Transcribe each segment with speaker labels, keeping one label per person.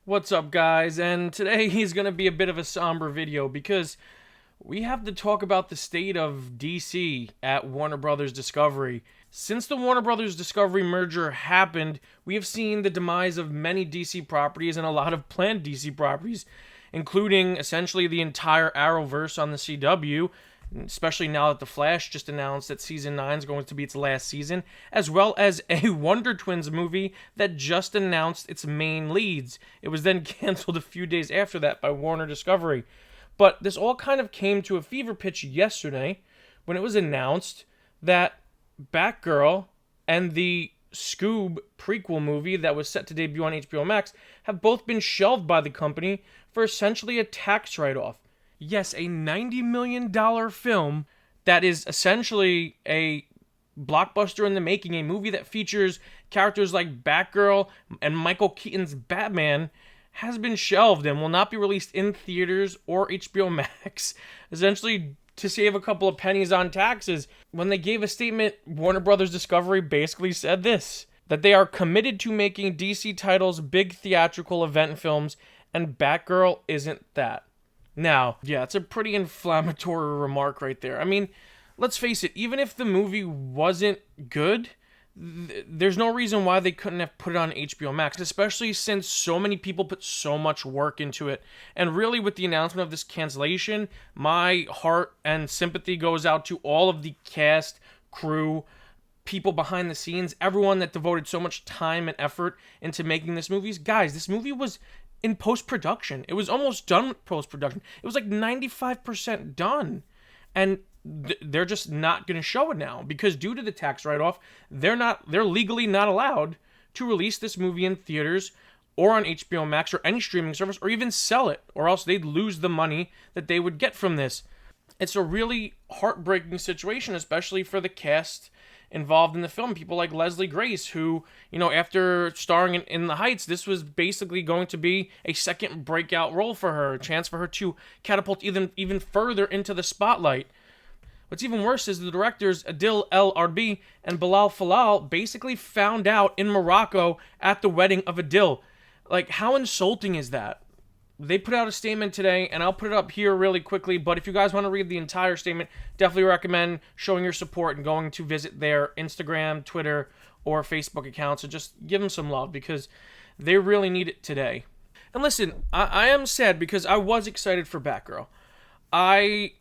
Speaker 1: What's up, guys? And today is going to be a bit of a somber video because we have to talk about the state of DC at Warner Brothers Discovery. Since the Warner Brothers Discovery merger happened, we have seen the demise of many DC properties and a lot of planned DC properties, including essentially the entire Arrowverse on the CW, especially now that The Flash just announced that Season 9 is going to be its last season, as well as a Wonder Twins movie that just announced its main leads. It was then canceled a few days after that by Warner Discovery. But this all kind of came to a fever pitch yesterday when it was announced that Batgirl and the Scoob prequel movie that was set to debut on HBO Max have both been shelved by the company for essentially a tax write-off. Yes, a $90 million film that is essentially a blockbuster in the making, a movie that features characters like Batgirl and Michael Keaton's Batman, has been shelved and will not be released in theaters or HBO Max, essentially to save a couple of pennies on taxes. When they gave a statement, Warner Brothers Discovery basically said this, that they are committed to making DC titles big theatrical event films, and Batgirl isn't that. Now, yeah, it's a pretty inflammatory remark right there. I mean, let's face it, even if the movie wasn't good, there's no reason why they couldn't have put it on HBO Max, especially since so many people put so much work into it. And really, with the announcement of this cancellation, my heart and sympathy goes out to all of the cast, crew, people behind the scenes, everyone that devoted so much time and effort into making this movie. Guys, this movie was in post-production. It was almost done with post-production. It was like 95% done. And they're just not going to show it now because due to the tax write-off, they're legally not allowed to release this movie in theaters or on HBO Max or any streaming service or even sell it, or else they'd lose the money that they would get from this. It's a really heartbreaking situation, especially for the cast involved in the film. People like Leslie Grace, who, after starring in The Heights, this was basically going to be a second breakout role for her, a chance for her to catapult even further into the spotlight. What's even worse is the directors Adil El Arbi and Bilal Falal basically found out in Morocco at the wedding of Adil. Like, how insulting is that? They put out a statement today, and I'll put it up here really quickly, but if you guys want to read the entire statement, definitely recommend showing your support and going to visit their Instagram, Twitter, or Facebook accounts and just give them some love because they really need it today. And listen, I am sad because I was excited for Batgirl. I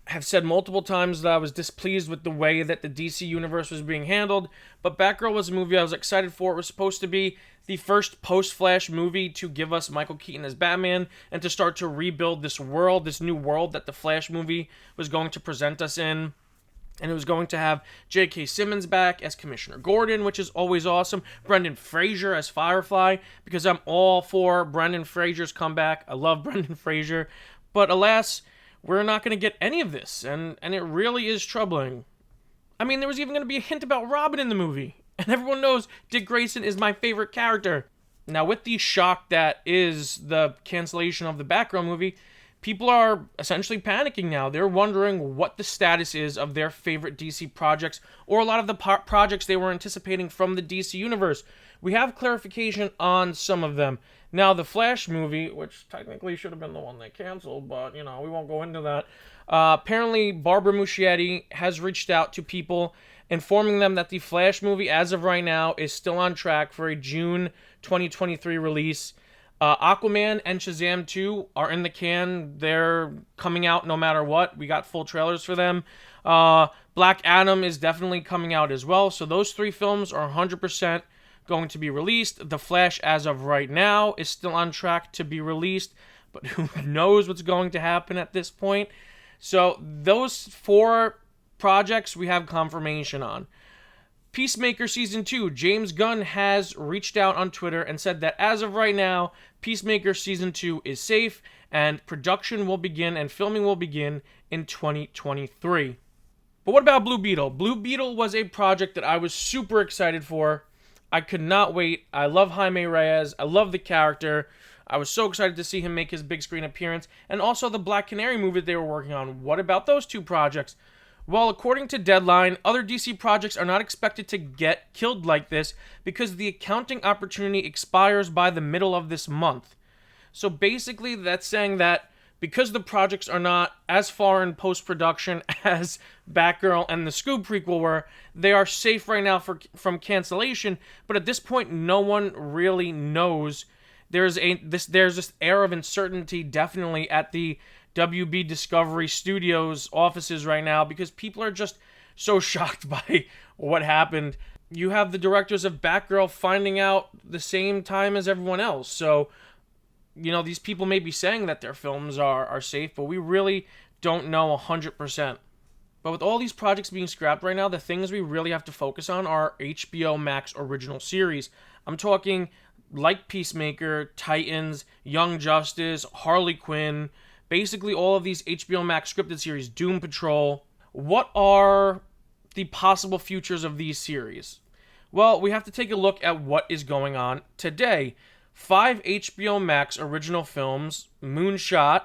Speaker 1: have said multiple times that I was displeased with the way that the DC universe was being handled, but Batgirl was a movie I was excited for. It was supposed to be the first post-Flash movie to give us Michael Keaton as Batman and to start to rebuild this world, this new world that the Flash movie was going to present us in. And it was going to have J.K. Simmons back as Commissioner Gordon, which is always awesome. Brendon Frasier as Firefly, because I'm all for Brendon Frasier's comeback. I love Brendon Frasier. But alas, we're not going to get any of this, and it really is troubling. I mean, there was even going to be a hint about Robin in the movie, and everyone knows Dick Grayson is my favorite character. Now, with the shock that is the cancellation of the Batgirl movie, people are essentially panicking now. They're wondering what the status is of their favorite DC projects, or a lot of the projects they were anticipating from the DC universe. We have clarification on some of them. Now, the Flash movie, which technically should have been the one they canceled, but, we won't go into that. Apparently, Barbara Muschietti has reached out to people, informing them that the Flash movie, as of right now, is still on track for a June 2023 release. Aquaman and Shazam 2 are in the can. They're coming out no matter what. We got full trailers for them. Black Adam is definitely coming out as well. So those three films are 100% going to be released. The Flash, as of right now, is still on track to be released, but who knows what's going to happen at this point. So those four projects we have confirmation on. Peacemaker Season 2, James Gunn has reached out on Twitter and said that as of right now, Peacemaker Season 2 is safe and production will begin and filming will begin in 2023. But what about Blue Beetle? Blue Beetle was a project that I was super excited for. I could not wait. I love Jaime Reyes. I love the character. I was so excited to see him make his big screen appearance. And also the Black Canary movie that they were working on. What about those two projects? Well, according to Deadline, other DC projects are not expected to get killed like this because the accounting opportunity expires by the middle of this month. So basically, that's saying that because the projects are not as far in post-production as Batgirl and the Scoob prequel were, they are safe right now from cancellation, but at this point, no one really knows. There's this air of uncertainty definitely at the WB Discovery Studios offices right now because people are just so shocked by what happened. You have the directors of Batgirl finding out the same time as everyone else. So, these people may be saying that their films are safe, but we really don't know 100%. But with all these projects being scrapped right now, the things we really have to focus on are HBO Max original series. I'm talking like Peacemaker, Titans, Young Justice, Harley Quinn, basically all of these HBO Max scripted series, Doom Patrol. What are the possible futures of these series? Well, we have to take a look at what is going on today. 5 HBO Max original films, Moonshot,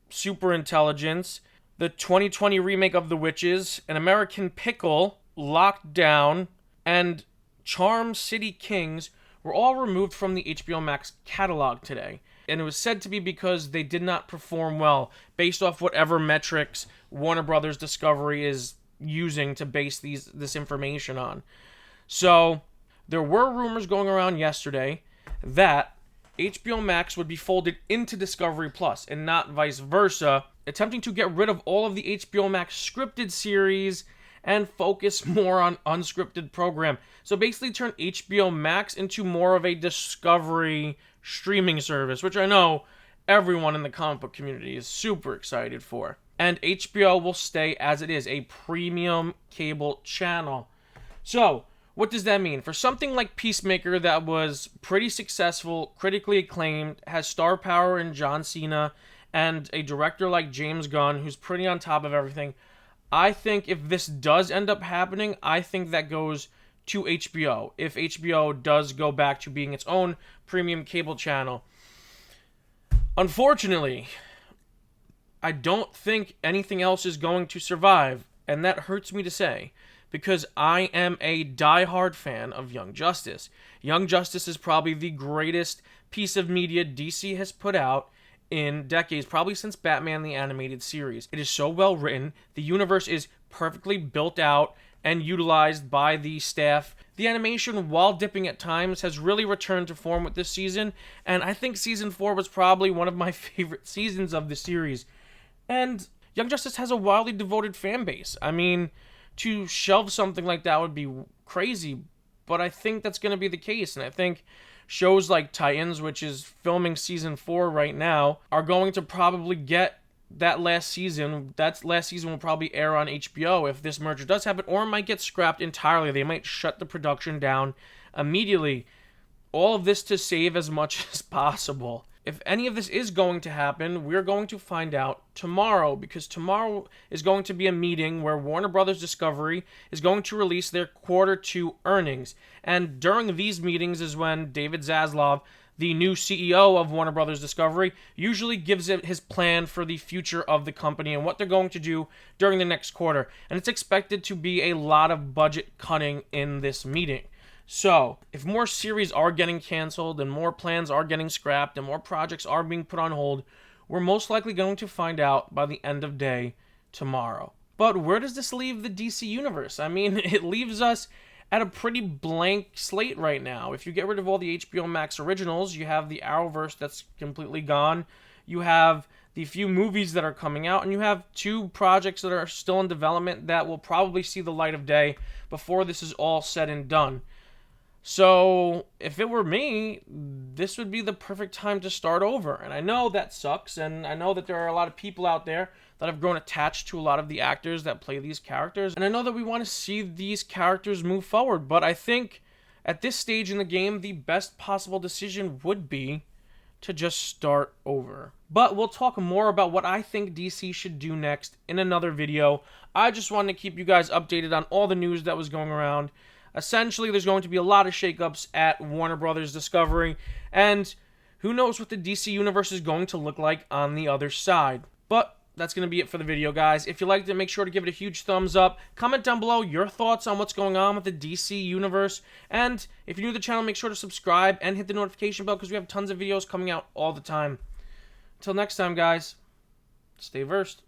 Speaker 1: Superintelligence, the 2020 remake of The Witches, An American Pickle, Lockdown, and Charm City Kings were all removed from the HBO Max catalog today. And it was said to be because they did not perform well based off whatever metrics Warner Brothers Discovery is using to base this information on. So there were rumors going around yesterday that HBO Max would be folded into Discovery Plus and not vice versa, attempting to get rid of all of the HBO Max scripted series and focus more on unscripted program. So basically turn HBO Max into more of a Discovery streaming service, which I know everyone in the comic book community is super excited for. And HBO will stay as it is, a premium cable channel. So, what does that mean? For something like Peacemaker that was pretty successful, critically acclaimed, has star power in John Cena, and a director like James Gunn who's pretty on top of everything, I think if this does end up happening, I think that goes to HBO. If HBO does go back to being its own premium cable channel. Unfortunately, I don't think anything else is going to survive, and that hurts me to say, because I am a diehard fan of Young Justice. Young Justice is probably the greatest piece of media DC has put out in decades, probably since Batman the Animated Series. It is so well written, the universe is perfectly built out and utilized by the staff. The animation, while dipping at times, has really returned to form with this season, and I think Season 4 was probably one of my favorite seasons of the series. And Young Justice has a wildly devoted fan base. I mean, to shelve something like that would be crazy, but I think that's going to be the case, and I think shows like Titans, which is filming Season 4 right now, are going to probably get that last season. That last season will probably air on HBO if this merger does happen, or it might get scrapped entirely. They might shut the production down immediately. All of this to save as much as possible. If any of this is going to happen, we're going to find out tomorrow, because tomorrow is going to be a meeting where Warner Brothers Discovery is going to release their Q2 earnings. And during these meetings is when David Zaslav, the new CEO of Warner Brothers Discovery, usually gives it his plan for the future of the company and what they're going to do during the next quarter. And it's expected to be a lot of budget cutting in this meeting. So, if more series are getting canceled and more plans are getting scrapped and more projects are being put on hold, we're most likely going to find out by the end of day tomorrow. But where does this leave the DC universe? I mean, it leaves us at a pretty blank slate right now. If you get rid of all the HBO Max originals, you have the Arrowverse that's completely gone. You have the few movies that are coming out, and you have 2 projects that are still in development that will probably see the light of day before this is all said and done. So, if it were me, this would be the perfect time to start over. And I know that sucks, and I know that there are a lot of people out there that have grown attached to a lot of the actors that play these characters. And I know that we want to see these characters move forward, but I think at this stage in the game, the best possible decision would be to just start over. But we'll talk more about what I think DC should do next in another video. I just wanted to keep you guys updated on all the news that was going around. Essentially, there's going to be a lot of shakeups at Warner Brothers Discovery, and who knows what the DC universe is going to look like on the other side. But that's going to be it for the video, guys. If you liked it, make sure to give it a huge thumbs up. Comment down below your thoughts on what's going on with the DC universe. And if you're new to the channel, make sure to subscribe and hit the notification bell because we have tons of videos coming out all the time. Until next time, guys, stay versed.